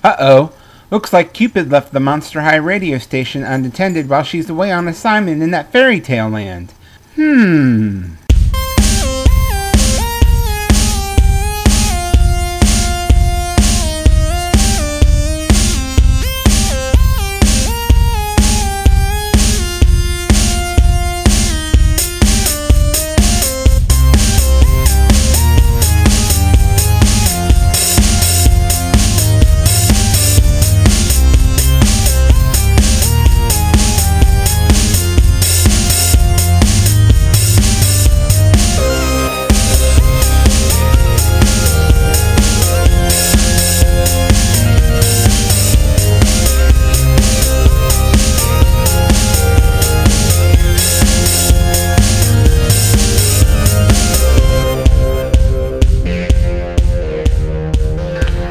Uh-oh. Looks like Cupid left the Monster High radio station unattended while she's away on assignment in that fairy tale land.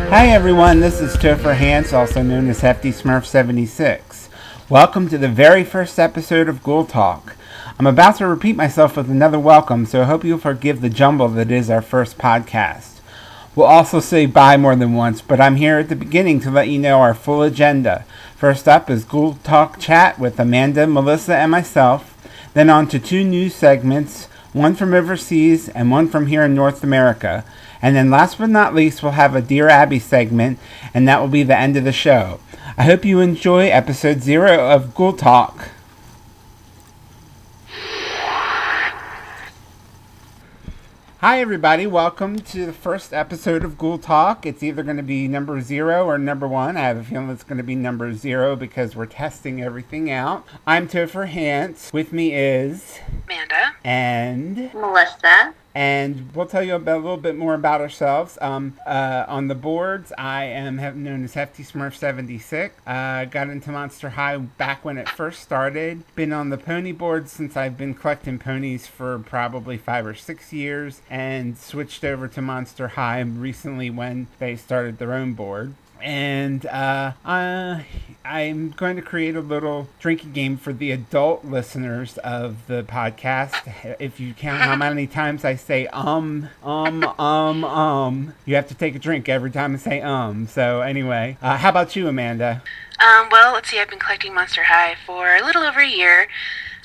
Hi everyone, this is Topher Hance, also known as Hefty Smurf 76. Welcome to the very first episode of Ghoul Talk. I'm about to repeat myself with another welcome, so I hope you'll forgive the jumble that is our first podcast. We'll also say bye more than once, but I'm here at the beginning to let you know our full agenda. First up is Ghoul Talk Chat with Amanda, Melissa, and myself. Then on to two new segments, one from overseas and one from here in North America. And then last but not least, we'll have a Dear Abbey segment, and that will be the end of the show. I hope you enjoy episode 0 of Ghoul Talk. Hi everybody, welcome to the first episode of Ghoul Talk. It's either going to be number 0 or number 1. I have a feeling it's going to be number 0 because we're testing everything out. I'm Topher Hance. With me is Amanda and Melissa. And we'll tell you a little bit more about ourselves. On the boards, I am known as Hefty Smurf 76. Got into Monster High back when it first started. Been on the pony board since I've been collecting ponies for probably 5 or 6 years. And switched over to Monster High recently when they started their own board. And I'm going to create a little drinking game for the adult listeners of the podcast. If you count how many times I say you have to take a drink every time I say So anyway, how about you, Amanda? Well, let's see, I've been collecting Monster High for a little over a year.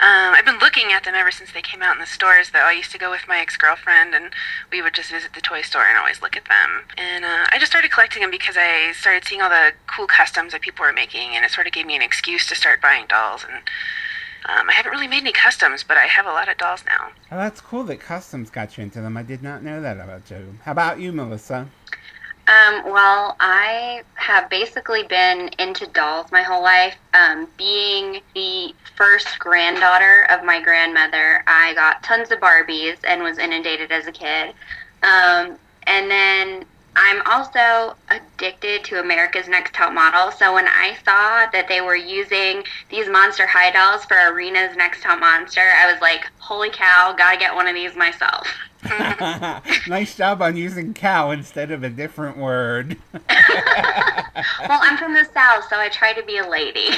I've been looking at them ever since they came out in the stores, though. I used to go with my ex-girlfriend, and we would just visit the toy store and always look at them. And I just started collecting them because I started seeing all the cool customs that people were making, and it sort of gave me an excuse to start buying dolls. And I haven't really made any customs, but I have a lot of dolls now. Oh, that's cool that customs got you into them. I did not know that about you. How about you, Melissa? Well, I have basically been into dolls my whole life. Being the first granddaughter of my grandmother, I got tons of Barbies and was inundated as a kid. And then I'm also addicted to America's Next Top Model. So when I saw that they were using these Monster High dolls for Arena's Next Top Monster, I was like, holy cow, gotta get one of these myself. Nice job on using cow instead of a different word. Well, I'm from the South, so I try to be a lady.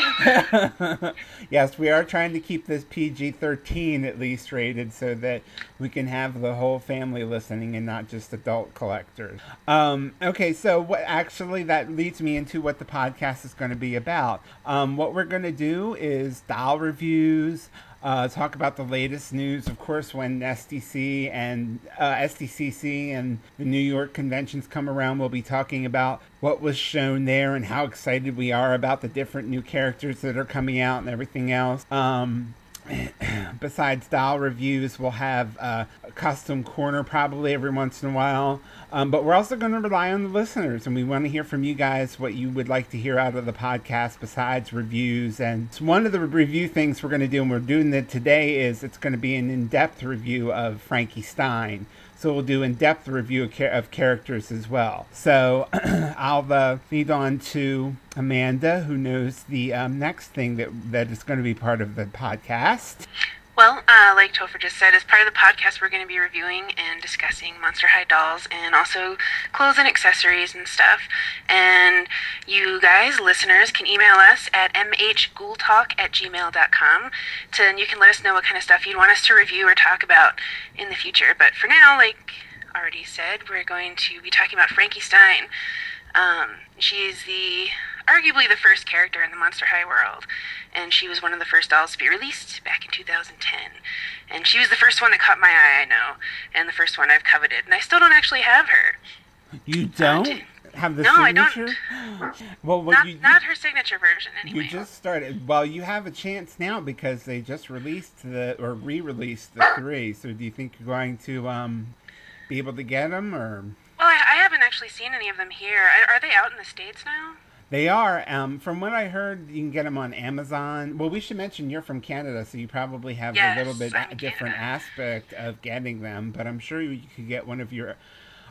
Yes, we are trying to keep this PG-13 at least rated so that we can have the whole family listening and not just adult collectors. Okay, so actually that leads me into what the podcast is going to be about. What we're going to do is doll reviews, talk about the latest news, of course, when SDCC and the New York conventions come around. We'll be talking about what was shown there and how excited we are about the different new characters that are coming out and everything else. Besides doll reviews, we'll have a custom corner probably every once in a while. But we're also going to rely on the listeners, and we want to hear from you guys what you would like to hear out of the podcast besides reviews. And one of the review things we're going to do, and we're doing it today, is it's going to be an in-depth review of Frankie Stein. So we'll do in-depth review of characters as well. So I'll lead on to Amanda, who knows the next thing that is going to be part of the podcast. Well, like Topher just said, as part of the podcast, we're going to be reviewing and discussing Monster High dolls and also clothes and accessories and stuff. And you guys, listeners, can email us at mhghoultalk@gmail.com. And you can let us know what kind of stuff you'd want us to review or talk about in the future. But for now, like already said, we're going to be talking about Frankie Stein. She's arguably the first character in the Monster High world, and she was one of the first dolls to be released back in 2010. And she was the first one that caught my eye, I know, and the first one I've coveted, and I still don't actually have her. You don't have the no, signature? I don't. Well, not her signature version, anyway. You just started. Well, you have a chance now because they just released re-released the 3. So do you think you're going to be able to get them, or? Well, I haven't actually seen any of them here. Are they out in the States now? They are. From what I heard, you can get them on Amazon. Well, we should mention you're from Canada, so you probably have a little bit different aspect of getting them. But I'm sure you could get one of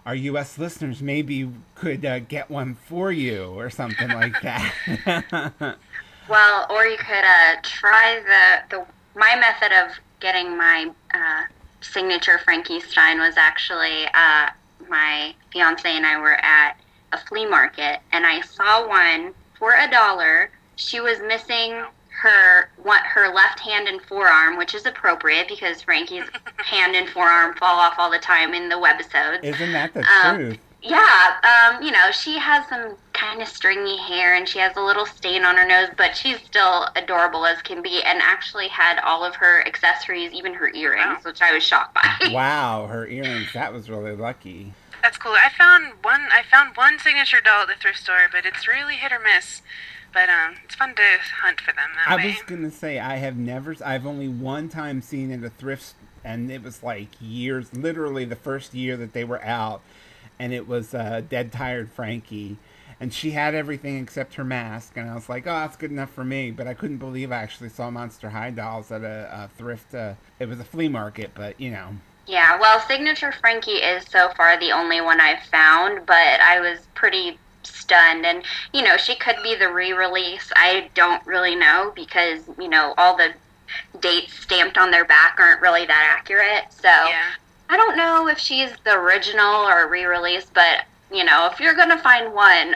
our U.S. listeners maybe could get one for you or something like that. Well, or you could try my method of getting my signature Frankie Stein was actually my fiance and I were at a flea market, and I saw one for $1. She was missing her left hand and forearm, which is appropriate because Frankie's hand and forearm fall off all the time in the webisodes. Isn't that the truth? Yeah, she has some kind of stringy hair, and she has a little stain on her nose, but she's still adorable as can be, and actually had all of her accessories, even her earrings, which I was shocked by. Wow, her earrings, that was really lucky. That's cool. I found one signature doll at the thrift store, but it's really hit or miss. But it's fun to hunt for them that way. I was gonna say I've only one time seen at a thrift, and it was like years, literally the first year that they were out, and it was Dead Tired Frankie, and she had everything except her mask, and I was like, oh, that's good enough for me. But I couldn't believe I actually saw Monster High dolls at a thrift. It was a flea market, but you know. Yeah, well, Signature Frankie is so far the only one I've found, but I was pretty stunned. And, she could be the re-release. I don't really know because, all the dates stamped on their back aren't really that accurate. So I don't know if she's the original or re-release, but, if you're going to find one,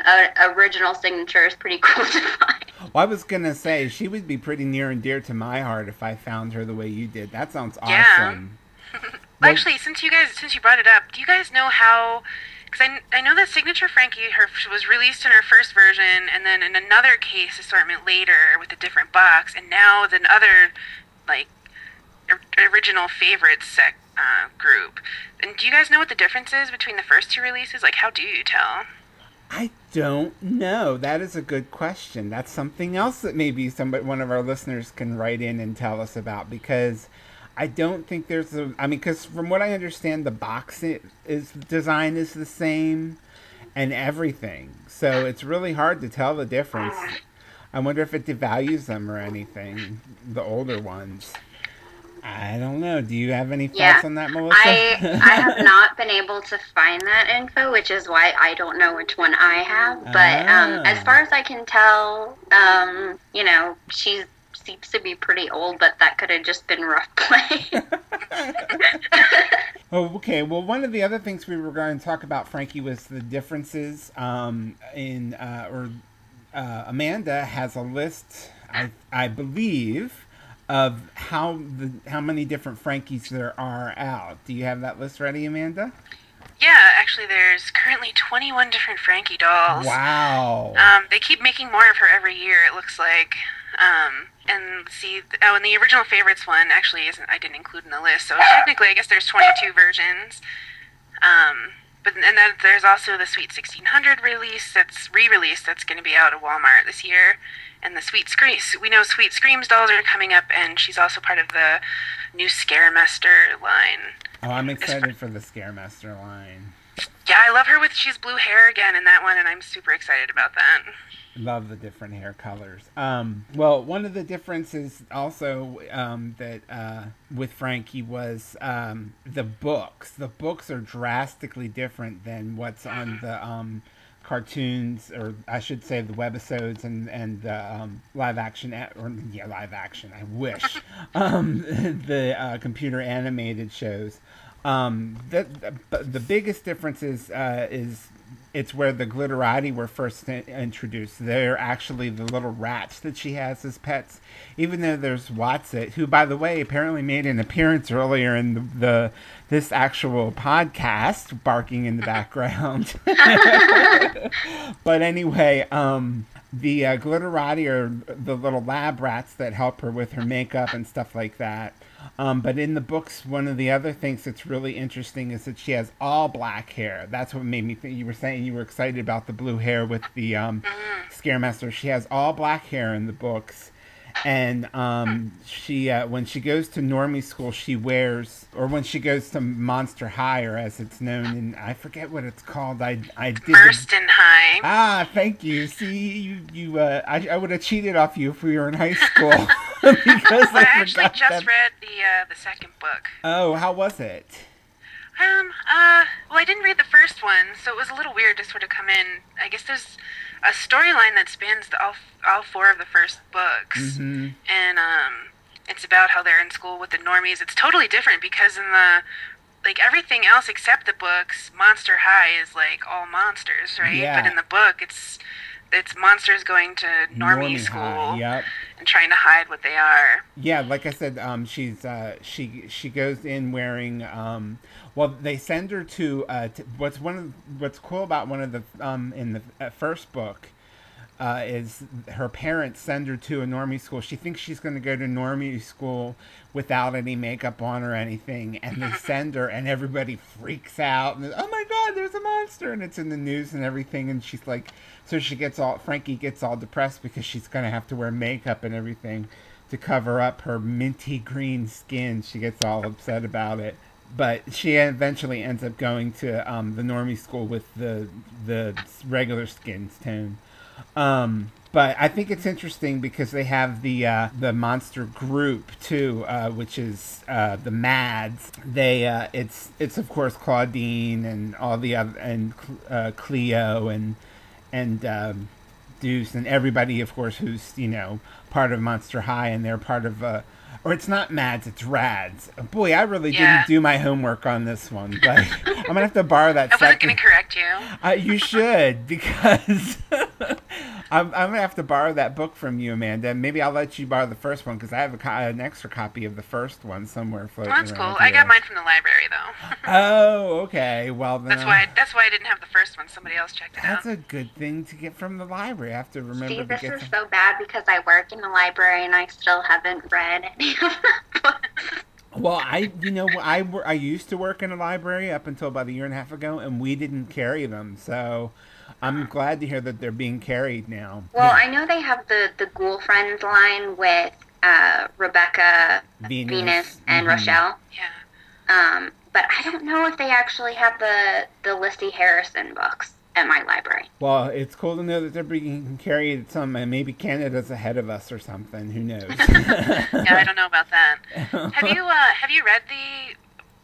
original signature is pretty cool to find. Well, I was going to say, she would be pretty near and dear to my heart if I found her the way you did. That sounds awesome. Yeah. Well, actually, since you brought it up, do you guys know how? Because I know that Signature Frankie was released in her first version, and then in another case assortment later with a different box, and now the other original favorites group. And do you guys know what the difference is between the first 2 releases? Like, how do you tell? I don't know. That is a good question. That's something else that maybe one of our listeners can write in and tell us about, because I don't think there's because from what I understand, the box design is the same and everything. So it's really hard to tell the difference. I wonder if it devalues them or anything, the older ones. I don't know. Do you have any thoughts on that, Melissa? I have not been able to find that info, which is why I don't know which one I have. But as far as I can tell, she seems to be pretty old, but that could have just been rough play. Oh, okay. Well, one of the other things we were going to talk about, Frankie, was the differences Amanda has a list, I believe, of how many different Frankies there are out. Do you have that list ready, Amanda? Yeah, actually, there's currently 21 different Frankie dolls. Wow. They keep making more of her every year, it looks like. And see, and the original favorites one actually I didn't include in the list. So technically, I guess there's 22 versions. But then there's also the Sweet 1600 re-release that's going to be out at Walmart this year. And the we know Sweet Screams dolls are coming up, and she's also part of the new Scaremaster line. Oh, I'm excited for the Scaremaster line. Yeah, I love her she's blue hair again in that one, and I'm super excited about that. Love the different hair colors. Well, one of the differences also that with Frankie was the books. The books are drastically different than what's on the cartoons, or I should say the webisodes and the live action, I wish, the computer animated shows. The biggest difference is it's where the glitterati were first introduced. They're actually the little rats that she has as pets. Even though there's Watsit, who, by the way, apparently made an appearance earlier in this actual podcast, barking in the background. But anyway, the glitterati are the little lab rats that help her with her makeup and stuff like that. But in the books, one of the other things that's really interesting is that she has all black hair. That's what made me think. You were saying you were excited about the blue hair with the Scaremaster. She has all black hair in the books. And she when she goes to normie school, she wears, or when she goes to Monster High, or as it's known, and I forget what it's called. I did Burstin' High. Ah, thank you. See, I would have cheated off you if we were in high school. Because I actually just read the second book. Oh, how was it? Well, I didn't read the first one, so it was a little weird to sort of come in. I guess there's a storyline that spans all four of the first books, and it's about how they're in school with the normies. It's totally different because in everything else except the books, Monster High is like all monsters, right? Yeah. But in the book, it's monsters going to normie school, Yep. and trying to hide what they are. Yeah, like I said, she goes in wearing well, they send her to what's cool about one of the in the first book is her parents send her to a normie school. She thinks she's going to go to normie school without any makeup on or anything, and they send her, and everybody freaks out, and oh my God, there's a monster, and it's in the news and everything, and she's like, so Frankie gets all depressed because she's going to have to wear makeup and everything to cover up her minty green skin. She gets all upset about it. But she eventually ends up going to the normie school with the regular skin tone. But I think it's interesting because they have the monster group too, which is the Mads. They it's of course Claudine and all the other, and Cleo and Deuce and everybody, of course, who's part of Monster High, and they're part of or it's not Mads, it's Rads. Boy, I really didn't do my homework on this one, but I'm gonna have to borrow that. I wasn't gonna correct you. You should, because I'm gonna have to borrow that book from you, Amanda. Maybe I'll let you borrow the first one because I have an extra copy of the first one somewhere floating around. That's cool. Here. I got mine from the library though. Oh, okay. Well, then that's why I didn't have the first one. Somebody else checked it out. That's a good thing to get from the library. I have to remember. See, to this get is so bad because I work in the library and I still haven't read any of the books. Well, I used to work in a library up until about a year and a half ago, and we didn't carry them. So I'm glad to hear that they're being carried now. Well, I know they have the Ghoul Friends line with Rebecca, Venus, and Rochelle. Yeah. But I don't know if they actually have the Lissy Harrison books at my library. Well, it's cool to know that they're being carried some, and maybe Canada's ahead of us or something. Who knows? Yeah, I don't know about that. Have you read the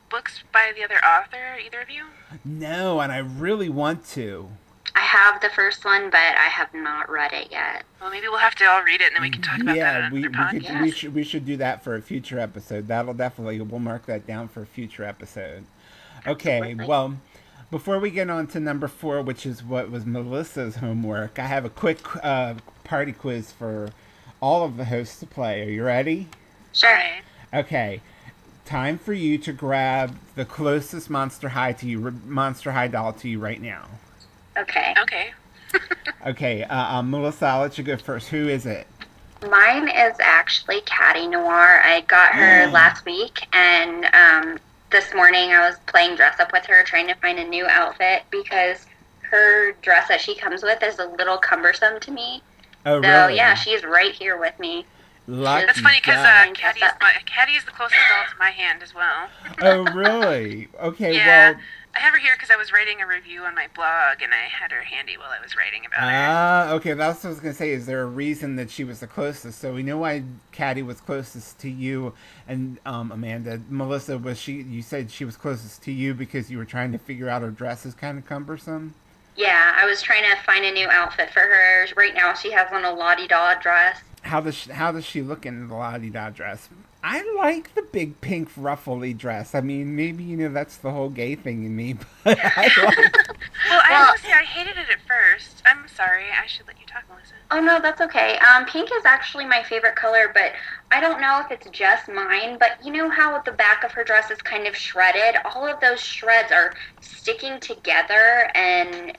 books by the other author, either of you? No, and I really want to. I have the first one, but I have not read it yet. Well, maybe we'll have to all read it, and then we can talk about that on another podcast. We should do that for a future episode. We'll mark that down for a future episode. Okay, absolutely. Well, before we get on to number 4, which is what was Melissa's homework, I have a quick party quiz for all of the hosts to play. Are you ready? Sure. Okay. Time for you to grab the closest Monster High doll to you right now. Okay. Okay. Okay. Melissa, I'll let you go first. Who is it? Mine is actually Caddy Noir. I got her last week, and this morning I was playing dress up with her, trying to find a new outfit because her dress that she comes with is a little cumbersome to me. Oh, so, really? yeah, she's right here with me. Lucky That's funny because Caddy is the closest doll to my hand as well. Oh, really? Okay, yeah. well... I have her here because I was writing a review on my blog, and I had her handy while I was writing about her. Okay, that's what I was going to say. Is there a reason that she was the closest? So we know why Caddy was closest to you, and Amanda. Melissa, you said she was closest to you because you were trying to figure out her dress is kind of cumbersome? Yeah, I was trying to find a new outfit for her. Right now she has on a la-di-da dress. How does she look in the la-di-da dress? I like the big pink ruffly dress. I mean, maybe, that's the whole gay thing in me, but I like Well, I will say I hated it at first. I'm sorry. I should let you talk, Melissa. Oh, no, that's okay. Pink is actually my favorite color, but I don't know if it's just mine, but you know how the back of her dress is kind of shredded? All of those shreds are sticking together and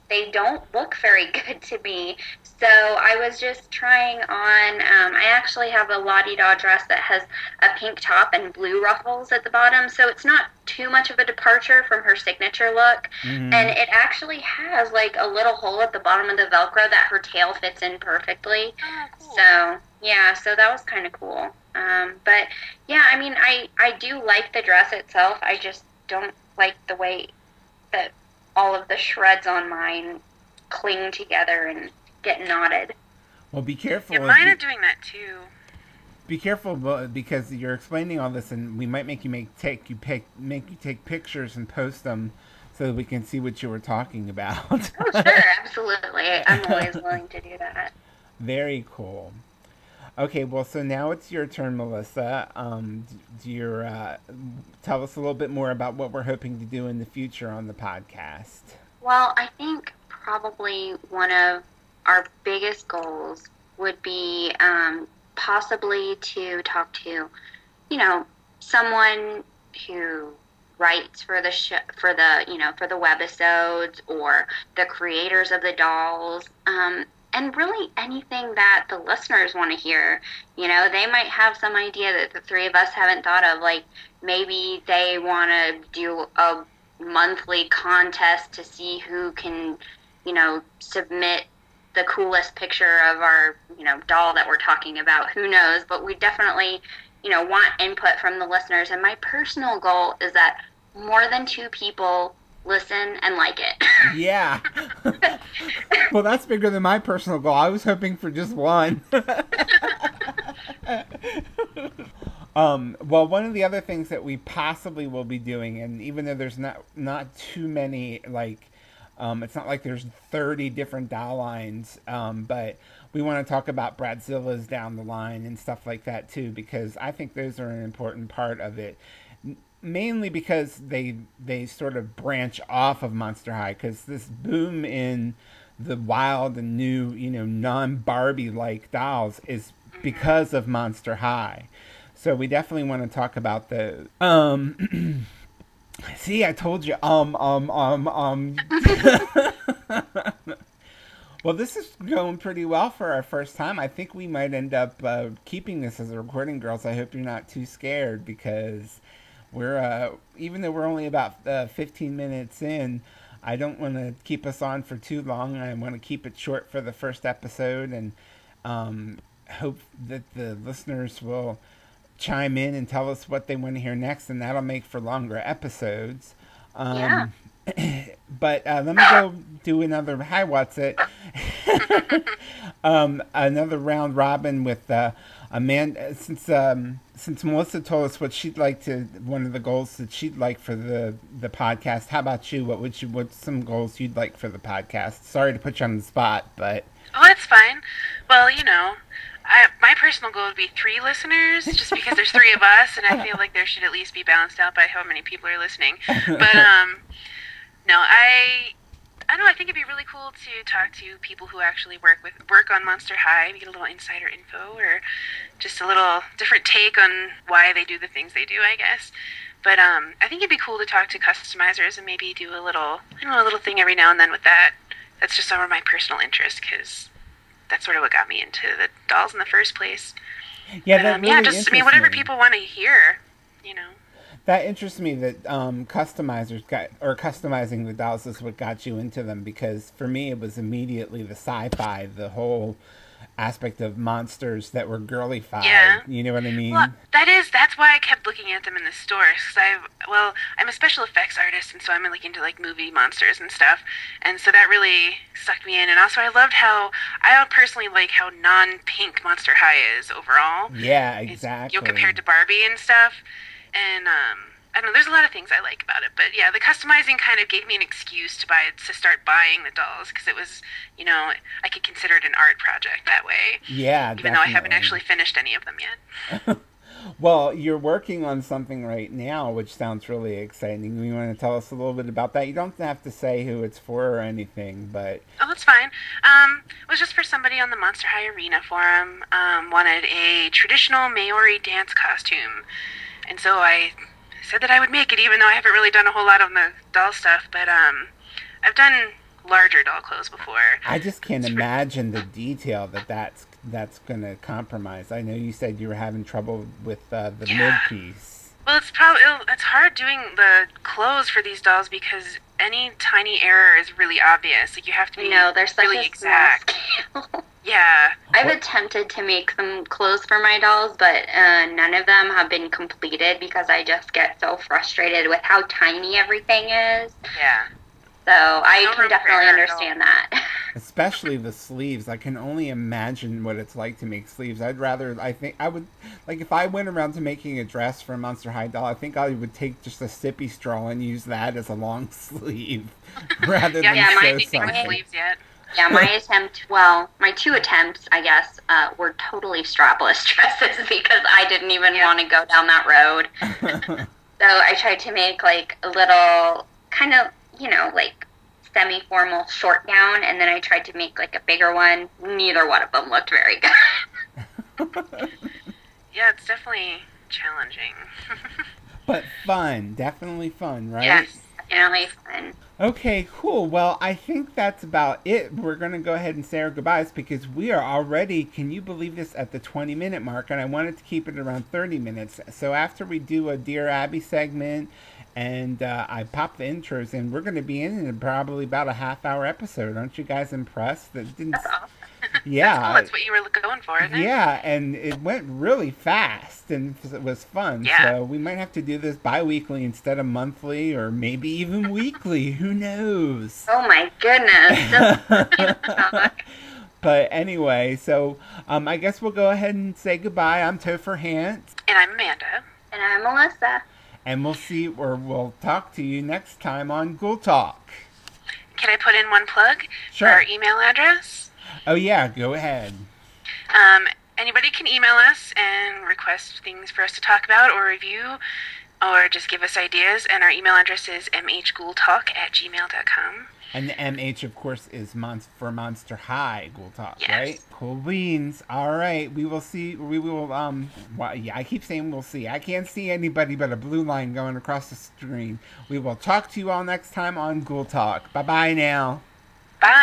they don't look very good to me. So I was just trying on, I actually have a la-di-da dress that has a pink top and blue ruffles at the bottom, so it's not too much of a departure from her signature look. Mm-hmm. And it actually has like a little hole at the bottom of the Velcro that her tail fits in perfectly. Oh, cool. So, yeah, so that was kind of cool. But, yeah, I mean, I do like the dress itself. I just don't like the way that all of the shreds on mine cling together and get knotted. Well, be careful. Yeah, mine are doing that too. Be careful because you're explaining all this, and we might make you take pictures and post them so that we can see what you were talking about. Oh, sure, absolutely. I'm always willing to do that. Very cool. Okay, well, so now it's your turn, Melissa. Do you tell us a little bit more about what we're hoping to do in the future on the podcast? Well, I think probably one of our biggest goals would be possibly to talk to, someone who writes for the for the webisodes or the creators of the dolls, and really anything that the listeners want to hear. They might have some idea that the three of us haven't thought of, like maybe they want to do a monthly contest to see who can, submit the coolest picture of our, doll that we're talking about. Who knows? But we definitely, want input from the listeners. And my personal goal is that more than 2 people listen and like it. Yeah. Well, that's bigger than my personal goal. I was hoping for just 1. Well, one of the other things that we possibly will be doing, and even though there's not too many, it's not like there's 30 different doll lines, but we want to talk about Bradzilla's down the line and stuff like that too, because I think those are an important part of it. Mainly because they sort of branch off of Monster High, because this boom in the wild and new, non-Barbie-like dolls is because of Monster High. So we definitely want to talk about the see, I told you. Well, this is going pretty well for our first time. I think we might end up keeping this as a recording, girls. I hope you're not too scared, because we're even though we're only about 15 minutes in, I don't want to keep us on for too long. I want to keep it short for the first episode, and hope that the listeners will chime in and tell us what they want to hear next, and that'll make for longer episodes. Yeah. But let me go do another hi, what's it? Another round robin with Amanda, since Melissa told us what she'd like to, one of the goals that she'd like for the podcast. How about you? What's some goals you'd like for the podcast? Sorry to put you on the spot, but Oh, that's fine. Well, my personal goal would be 3 listeners, just because there's 3 of us, and I feel like there should at least be balanced out by how many people are listening. But no, I don't know. I think it'd be really cool to talk to people who actually work on Monster High, get a little insider info, or just a little different take on why they do the things they do, I guess. But I think it'd be cool to talk to customizers and maybe do a little thing every now and then with that. That's just some of my personal interest, because that's sort of what got me into the dolls in the first place. Yeah, but, whatever people want to hear, That interests me that customizing the dolls is what got you into them, because for me it was immediately the sci-fi, the whole aspect of monsters that were girly-fied. Yeah. You know what I mean? Well, that's why I kept looking at them in the stores, because I'm a special effects artist, and so I'm into movie monsters and stuff, and so that really sucked me in. And also I personally like how non-pink Monster High is overall. Yeah, exactly. Compared to Barbie and stuff. And I don't know, there's a lot of things I like about it, but yeah, the customizing kind of gave me an excuse to start buying the dolls, because it was, I could consider it an art project that way. Yeah, even though I haven't actually finished any of them yet. Well, you're working on something right now, which sounds really exciting. You want to tell us a little bit about that? You don't have to say who it's for or anything, but... Oh, that's fine. It was just for somebody on the Monster High Arena forum. Wanted a traditional Maori dance costume. And so I said that I would make it, even though I haven't really done a whole lot on the doll stuff. But I've done larger doll clothes before. I just can't imagine the detail that's going to compromise. I know you said you were having trouble with the mid-piece. Well, it's hard doing the clothes for these dolls because any tiny error is really obvious. Like, you have to be there's such really a exact. Small scale. Yeah. I've attempted to make some clothes for my dolls, but none of them have been completed because I just get so frustrated with how tiny everything is. Yeah. So I can definitely understand that. Especially the sleeves. I can only imagine what it's like to make sleeves. I think I would, like, if I went around to making a dress for a Monster High doll, I think I would take just a sippy straw and use that as a long sleeve rather than sew something. Sleeves yet. Yeah, my two attempts, I guess, were totally strapless dresses because I didn't even want to go down that road. So I tried to make, like, a little kind of, like, semi-formal short gown, and then I tried to make, like, a bigger one. Neither one of them looked very good. Yeah, it's definitely challenging. But fun. Definitely fun, right? Yes, definitely fun. Okay, cool. Well, I think that's about it. We're going to go ahead and say our goodbyes because we are already, can you believe this, at the 20-minute mark, and I wanted to keep it around 30 minutes. So after we do a Dear Abbey segment, and I pop the intros in, we're going to be in probably about a half-hour episode. Aren't you guys impressed? That's awesome. Yeah. That's cool. That's what you were going for, isn't it? Yeah, and it went really fast, and it was fun. Yeah. So we might have to do this bi-weekly instead of monthly, or maybe even weekly. Who knows? Oh, my goodness. But anyway, so I guess we'll go ahead and say goodbye. I'm Topher Hance. And I'm Amanda. And I'm Melissa. And we'll talk to you next time on Ghoul Talk. Can I put in one plug? Sure. For our email address? Oh, yeah, go ahead. Anybody can email us and request things for us to talk about or review, or just give us ideas. And our email address is mhghoultalk@gmail.com. And the MH, of course, is for Monster High Ghoul Talk, yes. Right? Cool beans. All right. We will see. I keep saying we'll see. I can't see anybody but a blue line going across the screen. We will talk to you all next time on Ghoul Talk. Bye-bye now. Bye.